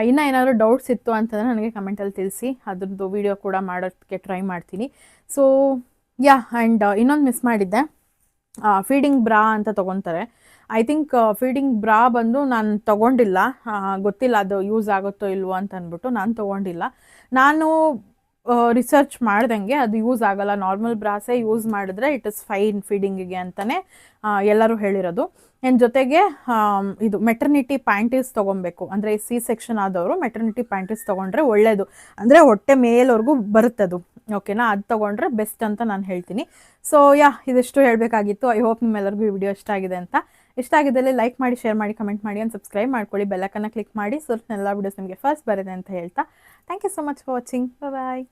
ಇನ್ನೂ ಏನಾದರೂ ಡೌಟ್ಸ್ ಇತ್ತು ಅಂತಂದರೆ ನನಗೆ ಕಮೆಂಟಲ್ಲಿ ತಿಳಿಸಿ, ಅದ್ರದ್ದು ವಿಡಿಯೋ ಕೂಡ ಮಾಡೋದಕ್ಕೆ ಟ್ರೈ ಮಾಡ್ತೀನಿ. ಸೊ ಯಾ, ಆ್ಯಂಡ್ ಇನ್ನೊಂದು ಮಿಸ್ ಮಾಡಿದ್ದೆ, ಫೀಡಿಂಗ್ ಬ್ರಾ ಅಂತ ತೊಗೊತಾರೆ. ಐ ಥಿಂಕ್ ಫೀಡಿಂಗ್ ಬ್ರಾ ಬಂದು ನಾನು ತೊಗೊಂಡಿಲ್ಲ, ಗೊತ್ತಿಲ್ಲ ಅದು ಯೂಸ್ ಆಗುತ್ತೋ ಇಲ್ವೋ ಅಂತ ಅಂದ್ಬಿಟ್ಟು ನಾನು ತೊಗೊಂಡಿಲ್ಲ. ನಾನು ರಿಸರ್ಚ್ ಮಾಡ್ದಂಗೆ ಅದು ಯೂಸ್ ಆಗಲ್ಲ, ನಾರ್ಮಲ್ ಬ್ರಾಸೇ ಯೂಸ್ ಮಾಡಿದ್ರೆ ಇಟ್ ಇಸ್ ಫೈನ್ ಫೀಡಿಂಗಿಗೆ ಅಂತಲೇ ಎಲ್ಲರೂ ಹೇಳಿರೋದು. ಆ್ಯಂಡ್ ಜೊತೆಗೆ ಇದು ಮೆಟರ್ನಿಟಿ ಪ್ಯಾಂಟೀಸ್ ತೊಗೊಬೇಕು, ಅಂದರೆ ಸಿ ಸೆಕ್ಷನ್ ಆದವರು ಮೆಟರ್ನಿಟಿ ಪ್ಯಾಂಟೀಸ್ ತೊಗೊಂಡ್ರೆ ಒಳ್ಳೆಯದು, ಅಂದರೆ ಹೊಟ್ಟೆ ಮೇಲ್ವರೆಗೂ ಬರುತ್ತದು. ಓಕೆನಾ, ಅದು ತೊಗೊಂಡ್ರೆ ಬೆಸ್ಟ್ ಅಂತ ನಾನು ಹೇಳ್ತೀನಿ. ಸೊ ಯಾ, ಇದಿಷ್ಟು ಹೇಳಬೇಕಾಗಿತ್ತು. ಐ ಹೋಪ್ ನಿಮ್ಮೆಲ್ಲರಿಗೂ ಈ ವಿಡಿಯೋ ಇಷ್ಟ ಆಗಿದೆ ಅಂತ. ಇಷ್ಟ ಆಗಿದ್ದಲ್ಲಿ ಲೈಕ್ ಮಾಡಿ, ಶೇರ್ ಮಾಡಿ, ಕಮೆಂಟ್ ಮಾಡಿ, ಆ್ಯಂಡ್ ಸಬ್ಸ್ಕ್ರೈಬ್ ಮಾಡ್ಕೊಳ್ಳಿ. ಬೆಲ್ಲೈಕನ್ನ ಕ್ಲಿಕ್ ಮಾಡಿ, ಸೊ ಎಲ್ಲ ವಿಡಿಯೋಸ್ ನಿಮಗೆ ಫಸ್ಟ್ ಬರುತ್ತೆ ಅಂತ ಹೇಳ್ತಾ thank you so much for watching. Bye.